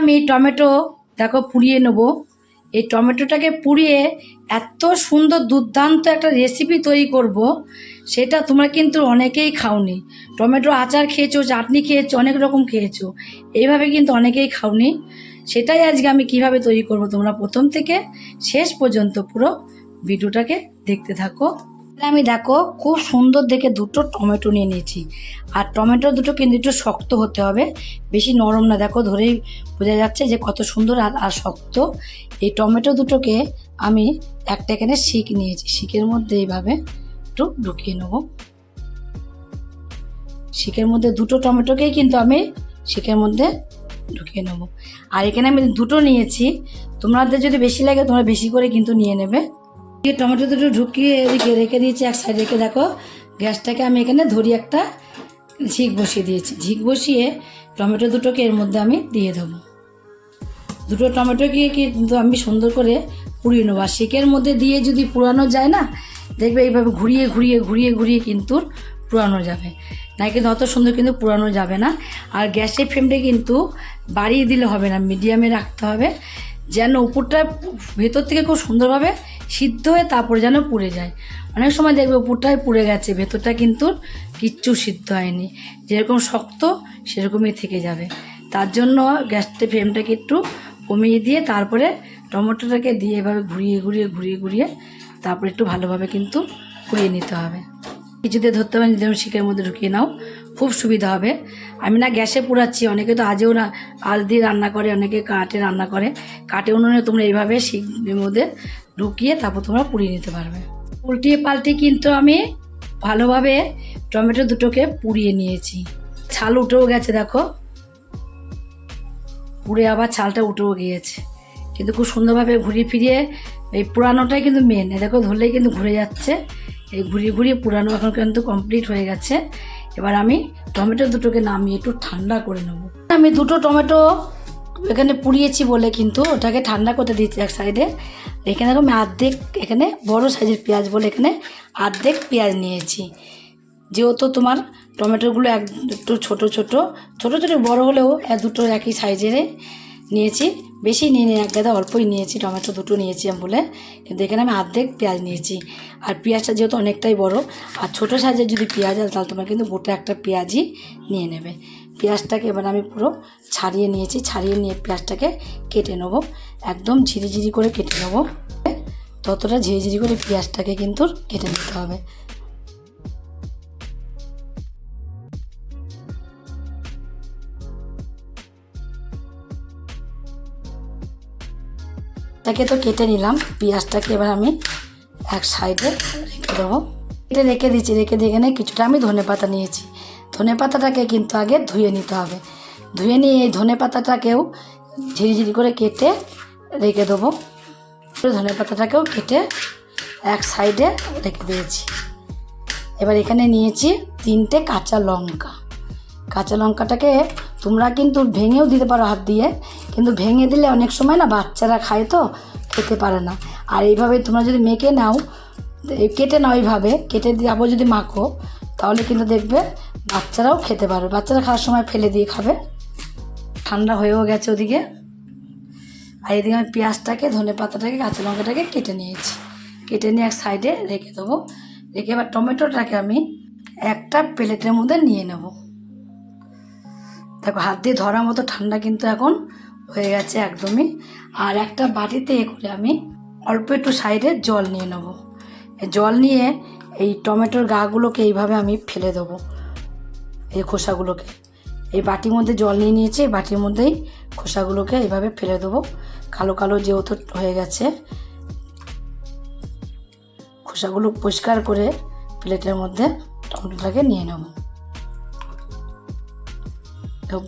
আমি টমেটো দেখো পুড়িয়ে নেব। এই টমেটোটাকে পুড়িয়ে এত সুন্দর দুর্দান্ত একটা রেসিপি তৈরি করব, সেটা তোমরা কিন্তু অনেকেই খাওনি। টমেটো আচার খেয়েছো, চাটনি খেয়েছো, অনেক রকম খেয়েছো, এইভাবে কিন্তু অনেকেই খাওনি। সেটাই আজকে আমি কিভাবে তৈরি করব, তোমরা প্রথম থেকে শেষ পর্যন্ত পুরো ভিডিওটাকে দেখতে থাকো। আমি দেখো খুব সুন্দর দেখে দুটো টমেটো নিয়ে নিয়েছি। আর টমেটো দুটো কিন্তু একটু শক্ত হতে হবে, বেশি নরম না। দেখো ধরেই বোঝা যাচ্ছে যে কত সুন্দর আর শক্ত। এই টমেটো দুটোকে আমি একটা এখানে শিক নিয়েছি, শিকের মধ্যে এইভাবে একটু ঢুকিয়ে নেব। শিকের মধ্যে দুটো টমেটোকেই কিন্তু আমি শিকের মধ্যে ঢুকিয়ে নেব। আর এখানে আমি দুটো নিয়েছি, তোমাদের যদি বেশি লাগে তোমরা বেশি করে কিন্তু নিয়ে নেবে। টমেটো দুটো ঢুকিয়ে এদিকে রেখে দিয়েছি এক সাইড রেখে। দেখো গ্যাসটাকে আমি এখানে ধরি একটা ঝিক বসিয়ে দিয়েছি। ঝিক বসিয়ে টমেটো দুটোকে এর মধ্যে আমি দিয়ে দেবো। দুটো টমেটোকে কিন্তু আমি সুন্দর করে পুড়িয়ে নেবো। আর শিকের মধ্যে দিয়ে যদি পুরানো যায় না, দেখবে এইভাবে ঘুরিয়ে ঘুরিয়ে ঘুরিয়ে ঘুরিয়ে কিন্তু পুরানো যাবে না, কিন্তু অত সুন্দর কিন্তু পুরানো যাবে না। আর গ্যাসের ফ্লেমটা কিন্তু বাড়িয়ে দিলে হবে না, মিডিয়ামে রাখতে হবে, যেন উপরটা ভেতর থেকে খুব সুন্দরভাবে সিদ্ধ হয়ে তারপরে যেন পুড়ে যায়। অনেক সময় দেখবে উপরটাই পুড়ে গেছে, ভেতরটা কিন্তু কিচ্ছু সিদ্ধ হয়নি, যেরকম শক্ত সেরকমই থেকে যাবে। তার জন্য গ্যাসের ফ্লেমটাকে একটু কমিয়ে দিয়ে তারপরে টমেটোটাকে দিয়ে এভাবে ঘুরিয়ে ঘুরিয়ে ঘুরিয়ে ঘুরিয়ে তারপরে একটু ভালোভাবে কিন্তু পুড়িয়ে নিতে হবে। কিছুতে ধরতে হবে, যেমন শিকের মধ্যে ঢুকিয়ে নাও, খুব সুবিধা হবে। আমি না গ্যাসে পুড়াচ্ছি, অনেকে তো আজও না আজ দিয়ে রান্না করে, অনেকে কাঠে রান্না করে। কাঠে উনুনে তোমরা এইভাবে শিকের মধ্যে ঢুকিয়ে তারপর তোমরা পুড়িয়ে নিতে পারবে। উল্টিয়ে পাল্টিয়ে কিন্তু আমি ভালোভাবে টমেটো দুটোকে পুড়িয়ে নিয়েছি। ছাল উঠেও গেছে, দেখো পুড়ে আবার ছালটা উঠেও গিয়েছে, কিন্তু খুব সুন্দরভাবে ঘুরিয়ে ফিরিয়ে এই পুরানোটাই কিন্তু মেন। দেখো ধরলেই কিন্তু ঘুরে যাচ্ছে, এই ঘুরিয়ে ঘুরিয়ে পুরানো এখন কিন্তু কমপ্লিট হয়ে গেছে। এবার আমি টমেটো দুটোকে নামিয়ে একটু ঠান্ডা করে নেব। আমি দুটো টমেটো এখানে পুড়িয়েছি বলে কিন্তু ওটাকে ঠান্ডা করতে দিচ্ছি এক সাইডে। এখানে দেখো আমি অর্ধেক, এখানে বড় সাইজের পেঁয়াজ বলে এখানে অর্ধেক পেঁয়াজ নিয়েছি। যেহেতু তোমার টমেটোগুলো একটু ছোটো ছোটো ছোটো ছোটো বড়ো হলেও দুটো একই সাইজের নিয়েছি, বেশি নিয়ে এক গাদা অল্পই নিয়েছি, টমেটো দুটো নিয়েছি আমি বলে। কিন্তু এখানে আমি অর্ধেক পেঁয়াজ নিয়েছি। আর পেঁয়াজটা যেহেতু অনেকটাই বড়, আর ছোটো সাইজের যদি পেঁয়াজ হয় তাহলে তোমরা কিন্তু গোটা একটা পেঁয়াজই নিয়ে নেবে। পেঁয়াজটাকে এবার আমি পুরো ছাড়িয়ে নিয়েছি, ছাড়িয়ে নিয়ে পেঁয়াজটাকে কেটে নেবো, একদম ঝিরিঝিরি করে কেটে নেবো। ততটা ঝিরিঝিরি করে পেঁয়াজটাকে কিন্তু কেটে নিতে হবে। তাকে তো কেটে নিলাম, পেঁয়াজটাকে এবার আমি এক সাইডে রেখে দেবো। কেটে রেখে দিচ্ছি, রেখে দিয়ে এখানে কিছুটা আমি ধনেপাতা নিয়েছি। ধনেপাতাটাকে কিন্তু আগে ধুয়ে নিতে হবে। ধুয়ে নিয়ে এই ধনেপাতাটাকেও ঝিরিঝিরি করে কেটে রেখে দেবো। ধনেপাতাটাকেও কেটে এক সাইডে রেখে দিয়েছি। এবার এখানে নিয়েছি 3টে কাঁচা লঙ্কা। কাঁচা লঙ্কাটাকে তোমরা কিন্তু ভেঙেও দিতে পারো হাত দিয়ে, কিন্তু ভেঙে দিলে অনেক সময় না বাচ্চারা খায় তো খেতে পারে না। আর এইভাবে তোমরা যদি মেখে নাও, কেটে নাও, এইভাবে কেটে দিয়ে আবার যদি মাখো তাহলে কিন্তু দেখবে বাচ্চারাও খেতে পারবে। বাচ্চারা খাওয়ার সময় ফেলে দিয়ে খাবে। ঠান্ডা হয়েও গেছে ওদিকে। আর এদিকে আমি পেঁয়াজটাকে, ধনেপাতাটাকে, কাঁচা লঙ্কাটাকে কেটে নিয়েছি। কেটে নিয়ে এক সাইডে রেখে দেবো। রেখে এবার টমেটোটাকে আমি একটা প্লেটের মধ্যে নিয়ে নেব। দেখো হাত দিয়ে ধরার মতো ঠান্ডা কিন্তু এখন হয়ে গেছে একদমই। আর একটা বাটিতে করে আমি অল্প একটু সাইডে জল নিয়ে নেব। জল নিয়ে এই টমেটোর গাগুলোকে এইভাবে আমি ফেলে দেবো, এই খোসাগুলোকে। এই বাটির মধ্যে জল নিয়ে নিয়েছি, এই বাটির মধ্যেই খোসাগুলোকে এইভাবে ফেলে দেবো। কালো কালো যেহেতু হয়ে গেছে, খোসাগুলো পরিষ্কার করে প্লেটের মধ্যে টমেটোটাকে নিয়ে নেব।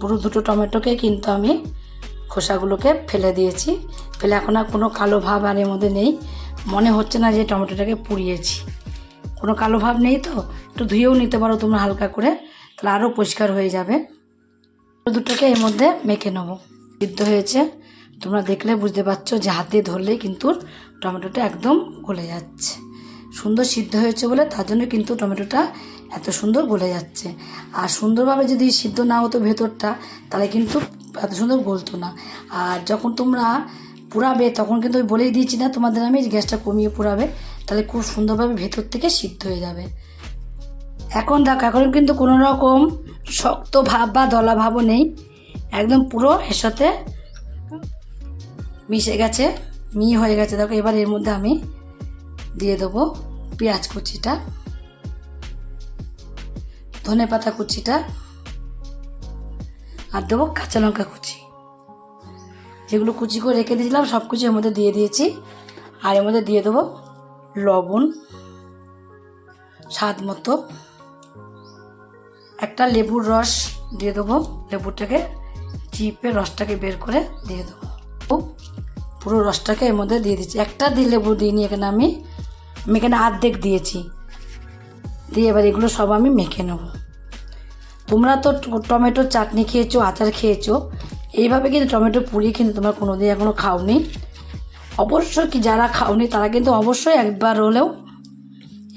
পুরো দুটো টমেটোকে কিন্তু আমি খোসাগুলোকে ফেলে দিয়েছি। ফেলে এখন আর কোনো কালো ভাব আর এর মধ্যে নেই। মনে হচ্ছে না যে টমেটোটাকে পুড়িয়েছি, কোনো কালো ভাব নেই। তো একটু ধুয়েও নিতে পারো তোমরা হালকা করে, তাহলে আরও পরিষ্কার হয়ে যাবে। দুটোকে এর মধ্যে মেখে নেবো। সিদ্ধ হয়েছে, তোমরা দেখলে বুঝতে পারছো যে হাত দিয়ে ধরলেই কিন্তু টমেটোটা একদম গলে যাচ্ছে। সুন্দর সিদ্ধ হয়েছে বলে তার জন্য কিন্তু টমেটোটা এত সুন্দর গলে যাচ্ছে। আর সুন্দরভাবে যদি সিদ্ধ না হতো ভেতরটা, তাহলে কিন্তু এত সুন্দর গলতো না। আর যখন তোমরা পুরাবে তখন কিন্তু ওই বলেই দিয়েছি না তোমাদের আমি, গ্যাসটা কমিয়ে পুরাবে, তাহলে খুব সুন্দরভাবে ভেতর থেকে সিদ্ধ হয়ে যাবে। এখন দেখো, এখন কিন্তু কোনো রকম শক্ত ভাব বা দলা ভাবও নেই, একদম পুরো এর সাথে মিশে গেছে, হয়ে গেছে। দেখো এবার এর মধ্যে আমি দিয়ে দেবো পেঁয়াজ কুচিটা, ধনেপাতা কুচিটা, আর দেবো কাঁচা লঙ্কা কুচি। যেগুলো কুচি করে রেখে দিয়েছিলাম সব কিছু এর মধ্যে দিয়ে দিয়েছি। আর এর মধ্যে দিয়ে দেবো লবণ স্বাদ মতো, একটা লেবুর রস দিয়ে দেবো, লেবুটাকে চিপে রসটাকে বের করে দিয়ে দেবো। পুরো রসটাকে এর মধ্যে দিয়ে দিচ্ছি, একটা দিয়ে লেবু দিইনি এখানে, আমি এখানে অর্ধেক দিয়েছি। দিয়ে এবার এগুলো সব আমি মেখে নেব। তোমরা তো টমেটোর চাটনি খেয়েছো, আচার খেয়েছো, এইভাবে কিন্তু টমেটো পুরি কিন্তু তোমরা কোনোদিন এখনও খাওনি। অবশ্যই কি যারা খাওনি তারা কিন্তু অবশ্যই একবার হলেও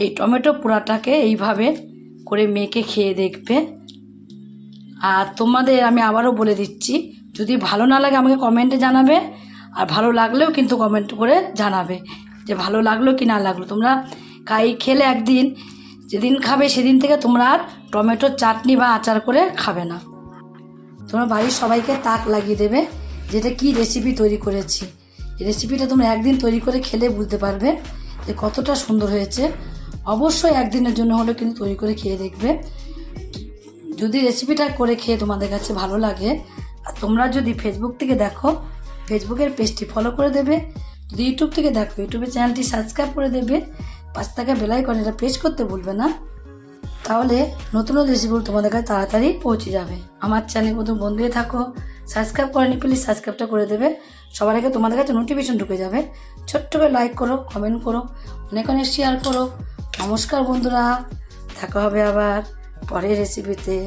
এই টমেটো পোড়াটাকে এইভাবে করে মেখে খেয়ে দেখবে। আর তোমাদের আমি আবারও বলে দিচ্ছি, যদি ভালো না লাগে আমাকে কমেন্টে জানাবে, আর ভালো লাগলেও কিন্তু কমেন্ট করে জানাবে যে ভালো লাগলো কি না লাগলো। তোমরা খেলে একদিন, যেদিন খাবে সেদিন থেকে তোমরা আর টমেটোর চাটনি বা আচার করে খাবে না। তোমরা বাড়ির সবাইকে তাক লাগিয়ে দেবে যেটা কি রেসিপি তৈরি করেছি। এই রেসিপিটা তোমরা একদিন তৈরি করে খেলে বুঝতে পারবে যে কতটা সুন্দর হয়েছে। অবশ্যই একদিনের জন্য হলেও কিন্তু তৈরি করে খেয়ে দেখবে। যদি রেসিপিটা করে খেয়ে তোমাদের কাছে ভালো লাগে, আর তোমরা যদি ফেসবুক থেকে দেখো, ফেসবুকের পেজটি ফলো করে দেবে। যদি ইউটিউব থেকে দেখো, ইউটিউবের চ্যানেলটি সাবস্ক্রাইব করে দেবে। পাশে থাকা বেল আইকনটা প্রেস করতে ভুলবে না, তাহলে নতুন নতুন রেসিপিগুলো তোমাদের কাছে তাড়াতাড়ি পৌঁছে যাবে। আমার চ্যানেল নতুন বন্ধু হয়ে থাকো, সাবস্ক্রাইব করেনি প্লিজ সাবস্ক্রাইবটা করে দেবে, সবার আগে তোমাদের কাছে নোটিফিকেশন ঢুকে যাবে। ছোট্ট করে লাইক করো, কমেন্ট করো, অনেক অনেক শেয়ার করো। নমস্কার বন্ধুরা, দেখা হবে আবার পরের রেসিপিতে।